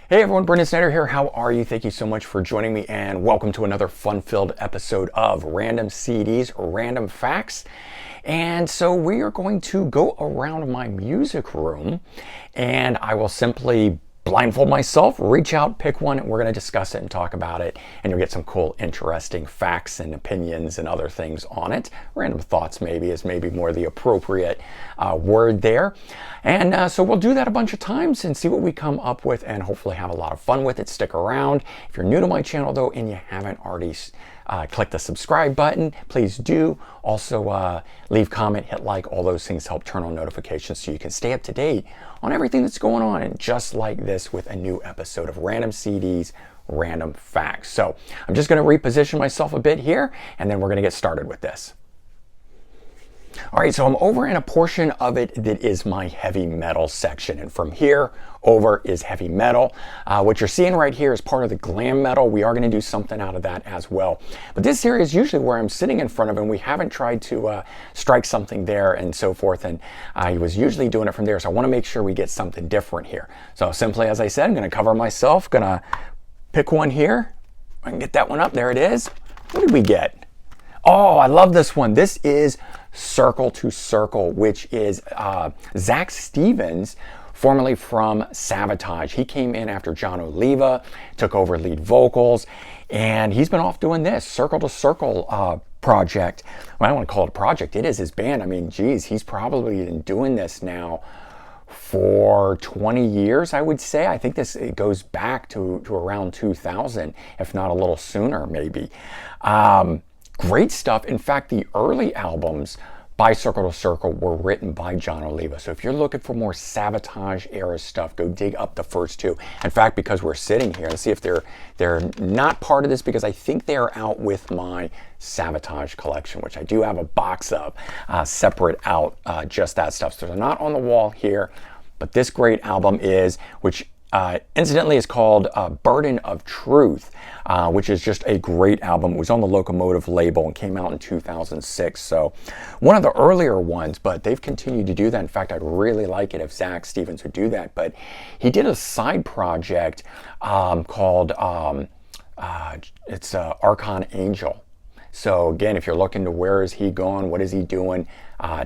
Hey everyone, Brendan Snyder here. How are you? Thank you so much for joining me and welcome to another fun-filled episode of Random CDs, Random Facts. And so we are going to go around my music room and I will simply blindfold myself, reach out, pick one, and we're going to discuss it and talk about it. And you'll get some cool, interesting facts and opinions and other things on it. Random thoughts maybe is maybe more the appropriate word there. And so we'll do that a bunch of times and see what we come up with and hopefully have a lot of fun with it. Stick around. If you're new to my channel though and you haven't already click the subscribe button, please do. Also leave comment, hit like, all those things help turn on notifications so you can stay up to date on everything that's going on, and just like this with a new episode of Random CDs, Random Facts. So I'm just going to reposition myself a bit here and then we're going to get started with this. All right, so I'm over in a portion of it that is my heavy metal section, and from here over is heavy metal. What you're seeing right here is part of the glam metal. We are going to do something out of that as well. But this area is usually where I'm sitting in front of, and we haven't tried to strike something there and so forth, and I was usually doing it from there, so I want to make sure we get something different here. So simply, as I said, I'm going to cover myself, going to pick one here. I can get that one up. There it is. What did we get? Oh, I love this one. This is Circle to Circle, which is Zach Stevens, formerly from Savatage. He came in after John Oliva, took over lead vocals, and he's been off doing this Circle to Circle project. Well, I don't want to call it a project. It is his band. I mean, geez, he's probably been doing this now for 20 years, I would say. I think it goes back to around 2000, if not a little sooner, maybe. Great stuff. In fact, the early albums by Circle to Circle were written by John Oliva. So if you're looking for more Savatage era stuff, go dig up the first two. In fact, because we're sitting here, let's see if they're not part of this, because I think they are out with my Savatage collection, which I do have a box of separate out, just that stuff. So they're not on the wall here, but this great album is, which incidentally is called Burden of Truth, which is just a great album. It was on the Locomotive label and came out in 2006. So one of the earlier ones, but they've continued to do that. In fact, I'd really like it if Zach Stevens would do that. But he did a side project called Archon Angel. So again, if you're looking to where is he going, what is he doing,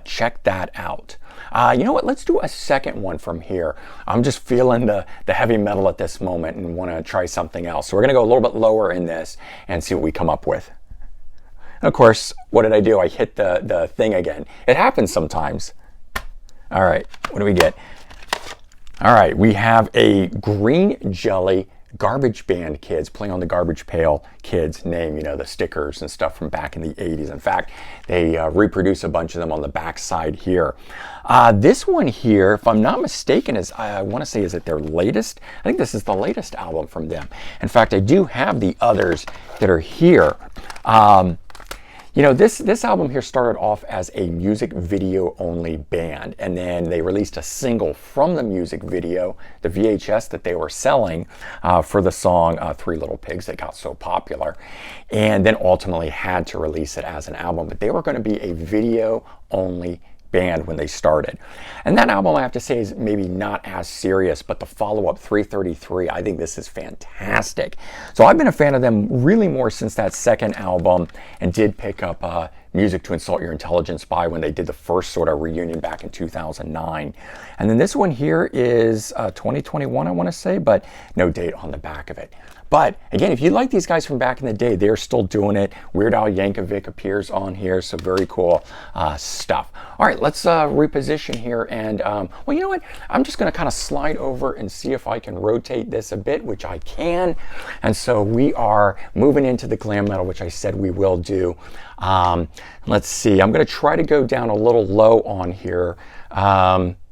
check that out. You know what, let's do a second one from here. I'm just feeling the heavy metal at this moment and want to try something else. So we're going to go a little bit lower in this and see what we come up with. And of course, what did I do? I hit the thing again. It happens sometimes. All right, what do we get? All right, we have a Green Jelly Garbage Band Kids, playing on the Garbage Pail Kids name, you know, the stickers and stuff from back in the 80s. In fact, they reproduce a bunch of them on the back side here. This one here, if I'm not mistaken, is, I want to say, is it their latest? I think this is the latest album from them. In fact, I do have the others that are here. You know, this album here started off as a music video only band, and then they released a single from the music video, the VHS that they were selling for the song Three Little Pigs that got so popular, and then ultimately had to release it as an album. But they were going to be a video only band when they started. And that album, I have to say, is maybe not as serious, but the follow-up 333, I think this is fantastic. So I've been a fan of them really more since that second album, and did pick up Music to Insult Your Intelligence by when they did the first sort of reunion back in 2009. And then this one here is 2021, I want to say, but no date on the back of it. But again, if you like these guys from back in the day, they're still doing it. Weird Al Yankovic appears on here, so very cool stuff. All right, let's reposition here, and well, you know what? I'm just going to kind of slide over and see if I can rotate this a bit, which I can. And so we are moving into the glam metal, which I said we will do. Let's see. I'm going to try to go down a little low on here.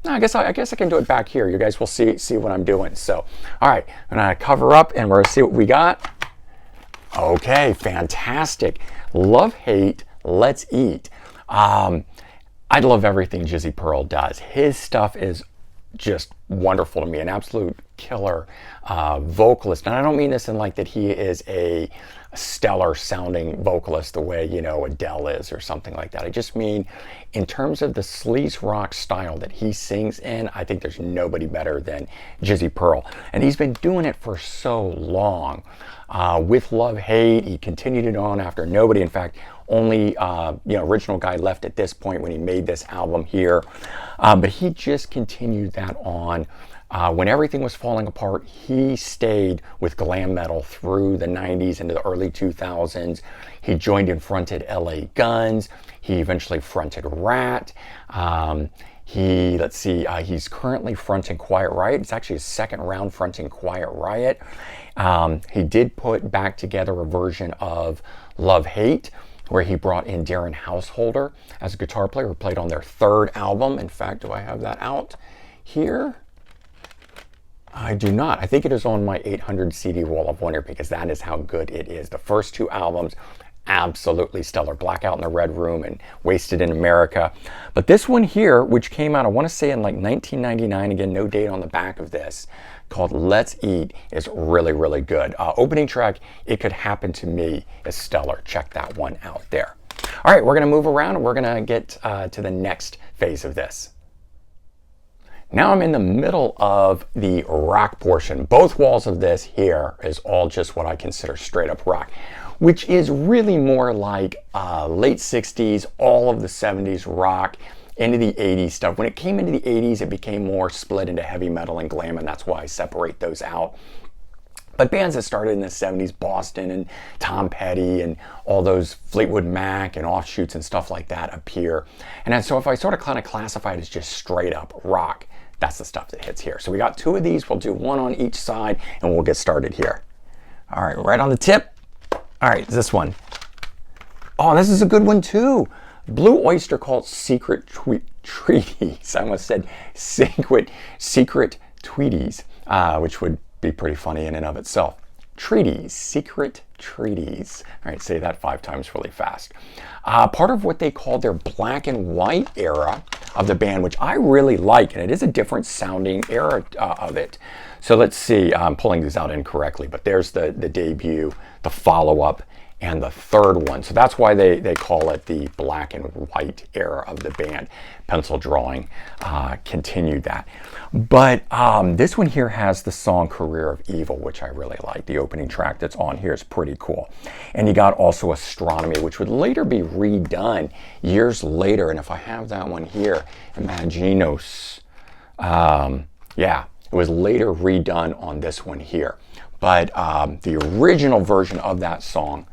No, I guess I can do it back here. You guys will see what I'm doing. So, all right, I'm gonna cover up and we're gonna see what we got. Okay, fantastic. Love, hate, let's eat. I love everything Jizzy Pearl does. His stuff is just wonderful to me, an absolute killer vocalist. And I don't mean this in like that he is a stellar sounding vocalist the way, you know, Adele is or something like that. I just mean in terms of the sleaze rock style that he sings in, I think there's nobody better than Jizzy Pearl. And he's been doing it for so long. With Love Hate, he continued it on after nobody. In fact, only original guy left at this point when he made this album here. But he just continued that on. When everything was falling apart, he stayed with glam metal through the 90s into the early 2000s. He joined and fronted LA Guns. He eventually fronted Rat. He's currently fronting Quiet Riot. It's actually his second round fronting Quiet Riot. He did put back together a version of Love Hate, where he brought in Darren Householder as a guitar player who played on their third album. In fact, do I have that out here? I do not. I think it is on my 800 CD wall of wonder because that is how good it is. The first two albums, absolutely stellar. Blackout in the Red Room and Wasted in America. But this one here, which came out, I want to say in like 1999, again, no date on the back of this, called Let's Eat, is really, really good. Opening track, It Could Happen to Me, is stellar. Check that one out there. All right, we're going to move around and we're going to get to the next phase of this. Now I'm in the middle of the rock portion. Both walls of this here is all just what I consider straight up rock, which is really more like late 60s, all of the 70s rock, into the 80s stuff. When it came into the 80s, it became more split into heavy metal and glam, and that's why I separate those out. But bands that started in the 70s, Boston and Tom Petty and all those Fleetwood Mac and offshoots and stuff like that appear. And so if I sort of kind of classify it as just straight up rock, that's the stuff that hits here. So we got two of these. We'll do one on each side and we'll get started here. All right, right on the tip. All right, this one. Oh, this is a good one too. Blue Oyster called Secret Treaties. I almost said Secret Tweeties, which would be pretty funny in and of itself. Treaties, Secret Treaties. All right, say that 5 times really fast. Part of what they called their black and white era of the band, which I really like, and it is a different sounding era of it. So let's see, I'm pulling these out incorrectly, but there's the debut, the follow-up, and the third one. So that's why they call it the black and white era of the band. Pencil drawing continued that. But this one here has the song Career of Evil, which I really like. The opening track that's on here is pretty cool. And you got also Astronomy, which would later be redone years later. And if I have that one here, Imaginos. Yeah, it was later redone on this one here. But the original version of that song,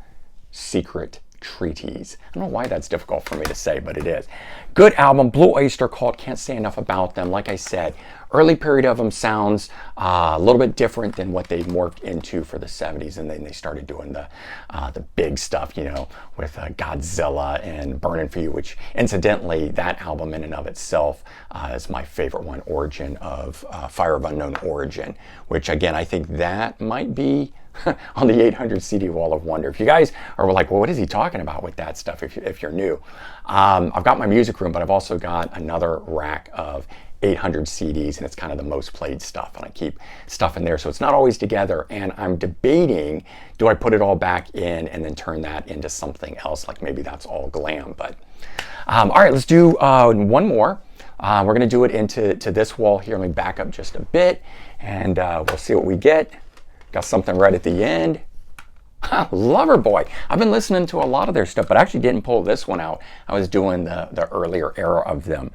Secret Treaties. I don't know why that's difficult for me to say, but it is. Good album. Blue Oyster called Can't Say Enough About Them. Like I said, early period of them sounds a little bit different than what they morphed into for the 70s, and then they started doing the big stuff, you know, with Godzilla and Burning For You, which incidentally, that album in and of itself is my favorite one, Origin of Fire of Unknown Origin, which again, I think that might be on the 800 CD wall of wonder. If you guys are like, well, what is he talking about with that stuff if you're new? I've got my music room, but I've also got another rack of 800 CDs, and it's kind of the most played stuff, and I keep stuff in there, so it's not always together, and I'm debating, do I put it all back in and then turn that into something else, like maybe that's all glam, but all right, let's do one more. We're going to do it into this wall here. Let me back up just a bit, and we'll see what we get. Got something right at the end. Loverboy. I've been listening to a lot of their stuff, but I actually didn't pull this one out. I was doing the earlier era of them.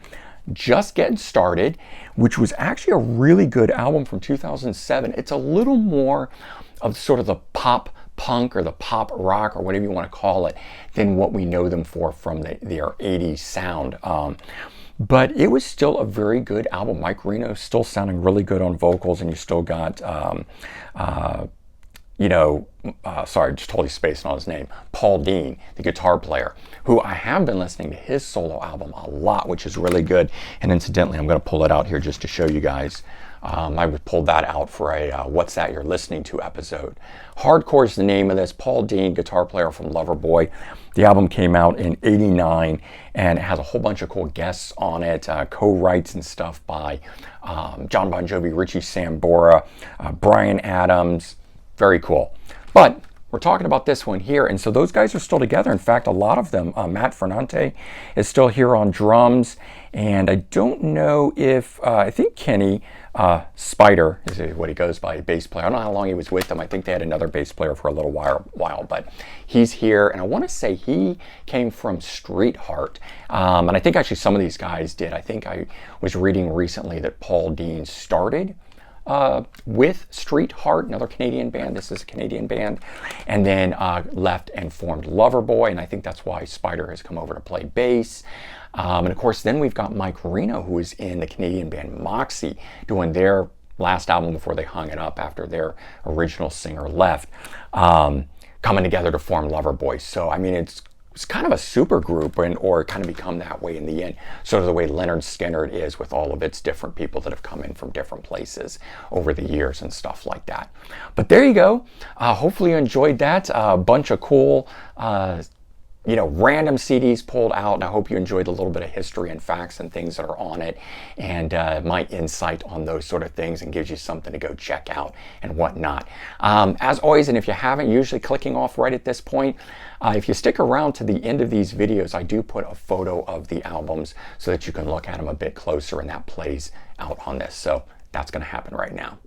Just Getting Started, which was actually a really good album from 2007. It's a little more of sort of the pop punk or the pop rock or whatever you want to call it than what we know them for from their 80s sound. But it was still a very good album. Mike Reno's still sounding really good on vocals, and you still got, sorry, just totally spacing on his name, Paul Dean, the guitar player, who I have been listening to his solo album a lot, which is really good. And incidentally, I'm going to pull it out here just to show you guys I pulled that out for a What's That You're Listening To episode. Hardcore is the name of this. Paul Dean, guitar player from Loverboy. The album came out in '89, and it has a whole bunch of cool guests on it, co-writes and stuff by John Bon Jovi, Richie Sambora, Bryan Adams. Very cool. But we're talking about this one here, and so those guys are still together. In fact, a lot of them, Matt Fernante is still here on drums, and I don't know if, I think Kenny Spider is what he goes by, bass player. I don't know how long he was with them. I think they had another bass player for a little while, but he's here, and I want to say he came from Street Heart, and I think actually some of these guys did. I think I was reading recently that Paul Dean started with Street Heart, another Canadian band. This is a Canadian band, and then left and formed Loverboy, and I think that's why Spider has come over to play bass. And of course, then we've got Mike Reno, who is in the Canadian band Moxie, doing their last album before they hung it up after their original singer left, coming together to form Loverboy. So I mean, it's kind of a super group, or kind of become that way in the end, sort of the way Leonard Skinner is with all of its different people that have come in from different places over the years and stuff like that. But there you go. Hopefully you enjoyed that. A bunch of cool random CDs pulled out, and I hope you enjoyed a little bit of history and facts and things that are on it, and my insight on those sort of things, and gives you something to go check out and whatnot. As always, and if you haven't, usually clicking off right at this point, if you stick around to the end of these videos, I do put a photo of the albums so that you can look at them a bit closer, and that plays out on this. So that's going to happen right now.